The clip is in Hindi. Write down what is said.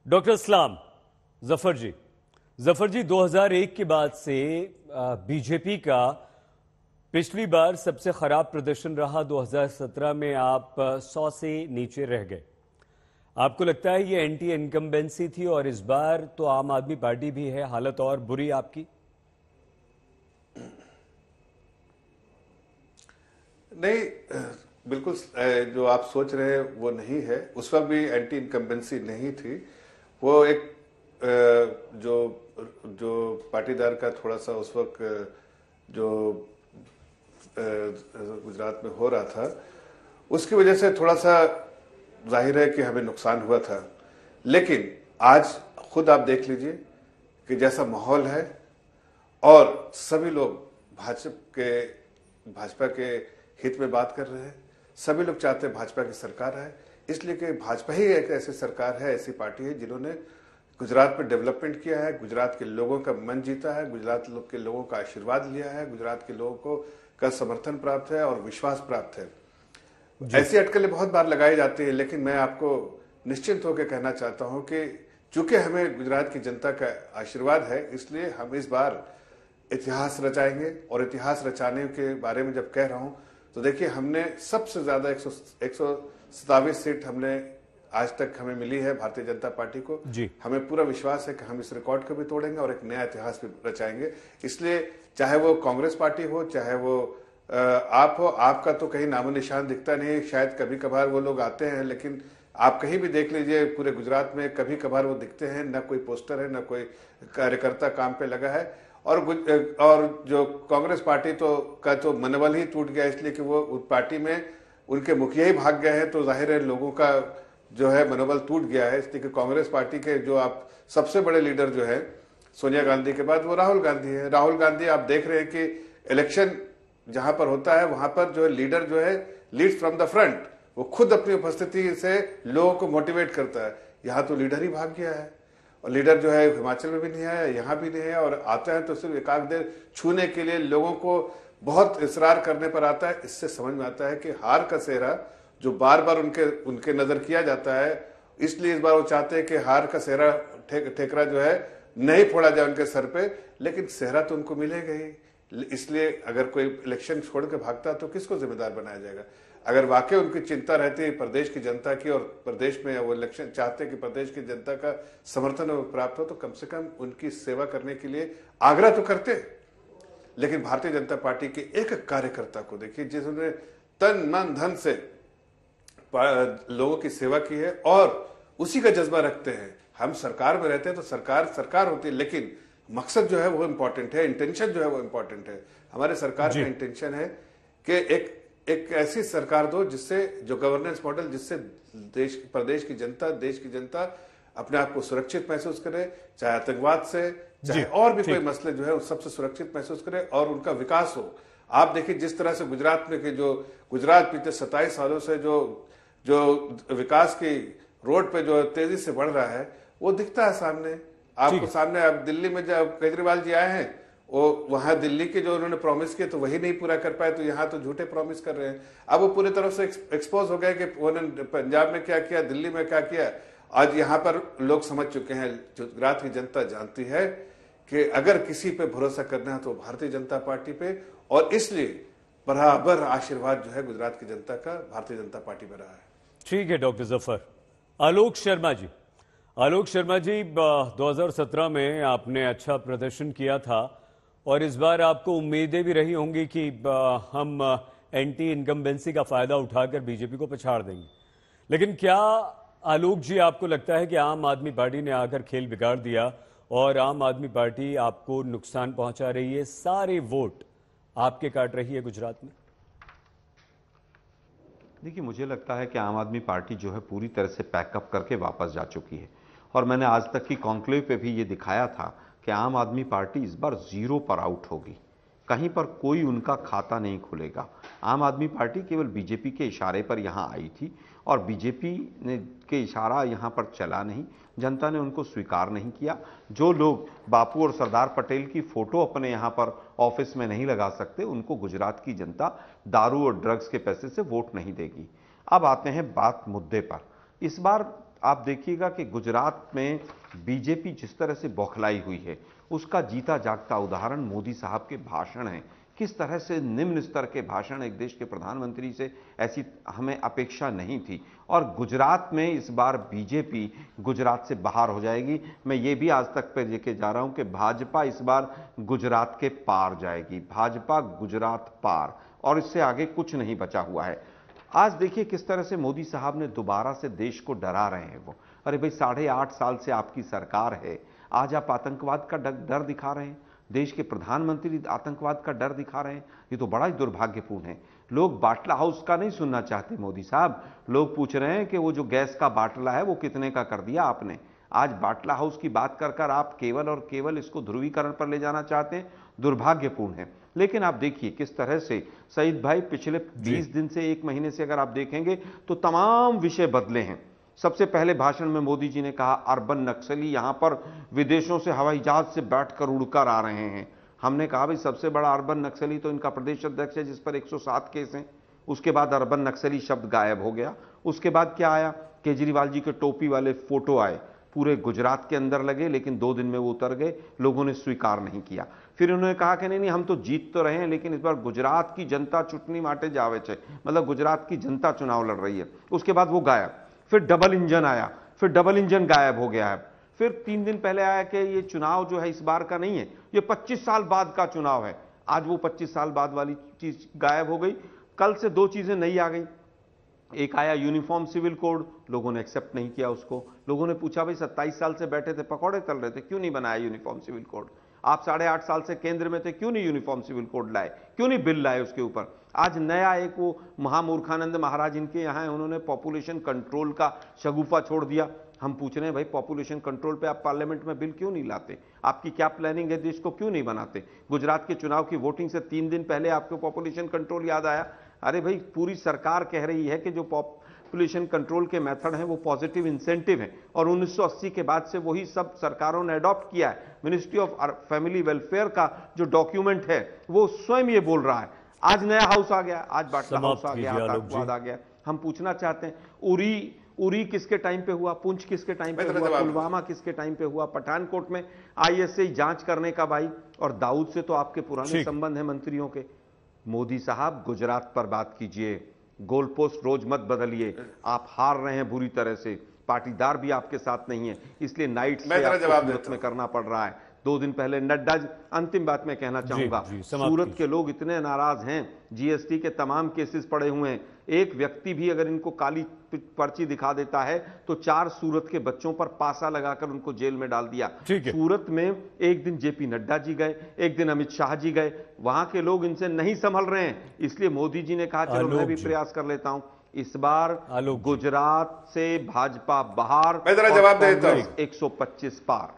डॉक्टर इस्लाम जफर जी 2001 के बाद से बीजेपी का पिछली बार सबसे खराब प्रदर्शन रहा। 2017 में आप 100 से नीचे रह गए। आपको लगता है ये एंटी इनकम्बेंसी थी और इस बार तो आम आदमी पार्टी भी है, हालत और बुरी आपकी? नहीं, बिल्कुल जो आप सोच रहे हैं वो नहीं है। उस वक्त भी एंटी इनकम्बेंसी नहीं थी। वो एक जो जो पाटीदार का थोड़ा सा उस वक्त जो गुजरात में हो रहा था उसकी वजह से थोड़ा सा जाहिर है कि हमें नुकसान हुआ था। लेकिन आज खुद आप देख लीजिए कि जैसा माहौल है और सभी लोग भाजपा के हित में बात कर रहे हैं। सभी लोग चाहते हैं भाजपा की सरकार है, इसलिए कि भाजपा ही एक ऐसी सरकार है, ऐसी पार्टी है जिन्होंने गुजरात में डेवलपमेंट किया है, गुजरात के लोगों का मन जीता है, गुजरात के लोगों का आशीर्वाद लिया है, गुजरात के लोगों को का समर्थन प्राप्त है और विश्वास प्राप्त है। ऐसी अटकलें बहुत बार लगाई जाती है, लेकिन मैं आपको निश्चिंत होकर कहना चाहता हूं कि चूंकि हमें गुजरात की जनता का आशीर्वाद है, इसलिए हम इस बार इतिहास रचाएंगे। और इतिहास रचाने के बारे में जब कह रहा हूं तो देखिए, हमने सबसे ज्यादा 127 सीट हमने आज तक हमें मिली है भारतीय जनता पार्टी को। हमें पूरा विश्वास है कि हम इस रिकॉर्ड को भी तोड़ेंगे और एक नया इतिहास भी रचाएंगे। इसलिए चाहे वो कांग्रेस पार्टी हो, चाहे वो आप हो, आपका तो कहीं नामो निशान दिखता नहीं। शायद कभी कभार वो लोग आते हैं, लेकिन आप कहीं भी देख लीजिए पूरे गुजरात में कभी कभार वो दिखते हैं, न कोई पोस्टर है, न कोई कार्यकर्ता काम पे लगा है। और जो कांग्रेस पार्टी का तो मनोबल ही टूट गया, इसलिए कि वो उस पार्टी में उनके मुखिया ही भाग गए हैं, तो जाहिर है लोगों का जो है मनोबल टूट गया है। इसलिए कि कांग्रेस पार्टी के जो आप सबसे बड़े लीडर जो है सोनिया गांधी के बाद वो राहुल गांधी है। राहुल गांधी आप देख रहे हैं कि इलेक्शन जहां पर होता है वहां पर जो है लीडर जो है लीड्स फ्रॉम द फ्रंट, वो खुद अपनी उपस्थिति से लोगों को मोटिवेट करता है। यहाँ तो लीडर ही भाग गया है और लीडर जो है हिमाचल में भी नहीं आया, यहाँ भी नहीं है, और आता है तो सिर्फ एकाध देर छूने के लिए लोगों को बहुत इसरार करने पर आता है। इससे समझ में आता है कि हार का सेहरा जो बार बार उनके नजर किया जाता है, इसलिए इस बार वो चाहते हैं कि हार का सेहरा ठेकरा जो है नहीं फोड़ा जाए उनके सर पे, लेकिन सेहरा तो उनको मिलेगा ही। इसलिए अगर कोई इलेक्शन छोड़ के भागता तो किसको जिम्मेदार बनाया जाएगा? अगर वाकई उनकी चिंता रहती है प्रदेश की जनता की और प्रदेश में वो इलेक्शन चाहते कि प्रदेश की जनता का समर्थन प्राप्त हो, तो कम से कम उनकी सेवा करने के लिए आग्रह तो करते। लेकिन भारतीय जनता पार्टी के एक कार्यकर्ता को देखिए जिसने तन मन धन से लोगों की सेवा की है और उसी का जज्बा रखते हैं। हम सरकार में रहते हैं तो सरकार होती है, लेकिन मकसद जो है वो इंपॉर्टेंट है, इंटेंशन जो है वो इंपॉर्टेंट है। हमारे सरकार का इंटेंशन है कि एक ऐसी सरकार दो जिससे जो गवर्नेंस मॉडल, जिससे प्रदेश की जनता, देश की जनता अपने आप को सुरक्षित महसूस करे, चाहे आतंकवाद से, चाहे और भी कोई मसले जो है उस सबसे सुरक्षित महसूस करे और उनका विकास हो। आप देखिए जिस तरह से गुजरात में जो गुजरात पिछले 27 सालों से जो विकास की रोड पे जो तेजी से बढ़ रहा है वो दिखता है सामने आपको। सामने आप दिल्ली में जब केजरीवाल जी आए हैं, वो वहां दिल्ली के जो उन्होंने प्रॉमिस किए तो वही नहीं पूरा कर पाए, तो यहाँ तो झूठे प्रॉमिस कर रहे हैं। अब वो पूरी तरफ से एक्सपोज हो गए कि उन्होंने पंजाब में क्या किया, दिल्ली में क्या किया। आज यहाँ पर लोग समझ चुके हैं, गुजरात की जनता जानती है कि अगर किसी पे भरोसा करना है तो भारतीय जनता पार्टी पे, और इसलिए बराबर आशीर्वाद जो है गुजरात की जनता का भारतीय जनता पार्टी में रहा है। ठीक है डॉक्टर जफर। आलोक शर्मा जी 2017 में आपने अच्छा प्रदर्शन किया था और इस बार आपको उम्मीदें भी रही होंगी कि हम एंटी इनकम्बेंसी का फायदा उठाकर बीजेपी को पछाड़ देंगे, लेकिन क्या आलोक जी आपको लगता है कि आम आदमी पार्टी ने आकर खेल बिगाड़ दिया और आम आदमी पार्टी आपको नुकसान पहुंचा रही है, सारे वोट आपके काट रही है गुजरात में? देखिए, मुझे लगता है कि आम आदमी पार्टी जो है पूरी तरह से पैकअप करके वापस जा चुकी है और मैंने आज तक की कॉन्क्लेव पे भी ये दिखाया था कि आम आदमी पार्टी इस बार 0 पर आउट होगी। कहीं पर कोई उनका खाता नहीं खुलेगा। आम आदमी पार्टी केवल बीजेपी के इशारे पर यहाँ आई थी और बीजेपी ने के इशारा यहाँ पर चला नहीं, जनता ने उनको स्वीकार नहीं किया। जो लोग बापू और सरदार पटेल की फोटो अपने यहाँ पर ऑफिस में नहीं लगा सकते, उनको गुजरात की जनता दारू और ड्रग्स के पैसे से वोट नहीं देगी। अब आते हैं बात मुद्दे पर। इस बार आप देखिएगा कि गुजरात में बीजेपी जिस तरह से बौखलाई हुई है, उसका जीता जागता उदाहरण मोदी साहब के भाषण है। किस तरह से निम्न स्तर के भाषण, एक देश के प्रधानमंत्री से ऐसी हमें अपेक्षा नहीं थी। और गुजरात में इस बार बीजेपी गुजरात से बाहर हो जाएगी। मैं ये भी आज तक पे लेके जा रहा हूं कि भाजपा इस बार गुजरात के पार जाएगी, भाजपा गुजरात पार, और इससे आगे कुछ नहीं बचा हुआ है। आज देखिए किस तरह से मोदी साहब ने दोबारा से देश को डरा रहे हैं वो। अरे भाई 8.5 साल से आपकी सरकार है, आज आप आतंकवाद का डर दिखा रहे हैं, देश के प्रधानमंत्री आतंकवाद का डर दिखा रहे हैं। ये तो बड़ा ही दुर्भाग्यपूर्ण है। लोग बाटला हाउस का नहीं सुनना चाहते मोदी साहब, लोग पूछ रहे हैं कि वो जो गैस का बाटला है वो कितने का कर दिया आपने। आज बाटला हाउस की बात कर आप केवल और केवल इसको ध्रुवीकरण पर ले जाना चाहते हैं, दुर्भाग्यपूर्ण है। लेकिन आप देखिए किस तरह से सईद भाई पिछले 20 दिन से 1 महीने से अगर आप देखेंगे तो तमाम विषय बदले हैं। सबसे पहले भाषण में मोदी जी ने कहा अर्बन नक्सली यहां पर विदेशों से हवाई जहाज से बैठकर उड़कर आ रहे हैं। हमने कहा भाई सबसे बड़ा अर्बन नक्सली तो इनका प्रदेश अध्यक्ष है जिस पर 107 केस हैं। उसके बाद अर्बन नक्सली शब्द गायब हो गया। उसके बाद क्या आया, केजरीवाल जी के टोपी वाले फोटो आए, पूरे गुजरात के अंदर लगे, लेकिन 2 दिन में वो उतर गए, लोगों ने स्वीकार नहीं किया। फिर उन्होंने कहा कि नहीं हम तो जीत तो रहे हैं लेकिन इस बार गुजरात की जनता चुटनी माटे जावे छे, मतलब गुजरात की जनता चुनाव लड़ रही है। उसके बाद वो गायब। फिर डबल इंजन आया, फिर डबल इंजन गायब हो गया है। फिर 3 दिन पहले आया कि ये चुनाव जो है इस बार का नहीं है, ये 25 साल बाद का चुनाव है। आज वो 25 साल बाद वाली चीज गायब हो गई। कल से 2 चीजें नई आ गई। एक आया यूनिफॉर्म सिविल कोड, लोगों ने एक्सेप्ट नहीं किया उसको। लोगों ने पूछा भाई 27 साल से बैठे थे, पकौड़े तल रहे थे, क्यों नहीं बनाया यूनिफॉर्म सिविल कोड? आप 8.5 साल से केंद्र में थे, क्यों नहीं यूनिफॉर्म सिविल कोड लाए, क्यों नहीं बिल लाए उसके ऊपर? आज नया एक वो महामूर्खानंद महाराज इनके यहाँ है, उन्होंने पॉपुलेशन कंट्रोल का शगुफा छोड़ दिया। हम पूछ रहे हैं भाई पॉपुलेशन कंट्रोल पे आप पार्लियामेंट में बिल क्यों नहीं लाते? आपकी क्या प्लानिंग है, देश को क्यों नहीं बनाते? गुजरात के चुनाव की वोटिंग से 3 दिन पहले आपको पॉपुलेशन कंट्रोल याद आया। अरे भाई पूरी सरकार कह रही है कि जो पॉपुलेशन कंट्रोल के मेथड हैं वो पॉजिटिव इंसेंटिव हैं, और 1980 के बाद से वही सब सरकारों ने अडॉप्ट किया है। मिनिस्ट्री ऑफ फैमिली वेलफेयर का जो डॉक्यूमेंट है वो स्वयं ये बोल रहा है। आज नया हाउस आ गया, आज बाटला हाउस आ गया, आतंकवाद आ गया। हम पूछना चाहते हैं उरी किसके टाइम पे हुआ, पुंछ किसके टाइम पे हुआ, पुलवामा किसके टाइम पे हुआ, पठानकोट में आईएसआई जांच करने का भाई, और दाऊद से तो आपके पुराने संबंध हैं मंत्रियों के। मोदी साहब गुजरात पर बात कीजिए, गोल पोस्ट रोज मत बदलिए। आप हार रहे हैं बुरी तरह से, पाटीदार भी आपके साथ नहीं है, इसलिए नाइट से सूरत में करना पड़ रहा है। 2 दिन पहले नड्डा, अंतिम बात मैं कहना चाहूंगा, सूरत के लोग इतने नाराज हैं, जीएसटी के तमाम केसेस पड़े हुए हैं। एक व्यक्ति भी अगर इनको काली पर्ची दिखा देता है तो 4 सूरत के बच्चों पर पासा लगाकर उनको जेल में डाल दिया। सूरत में एक दिन जेपी नड्डा जी गए, एक दिन अमित शाह जी गए, वहां के लोग इनसे नहीं संभल रहे हैं। इसलिए मोदी जी ने कहा चलो मैं भी प्रयास कर लेता हूं। इस बार गुजरात से भाजपा बाहर, मैं जरा जवाब देता हूं, 125 पार।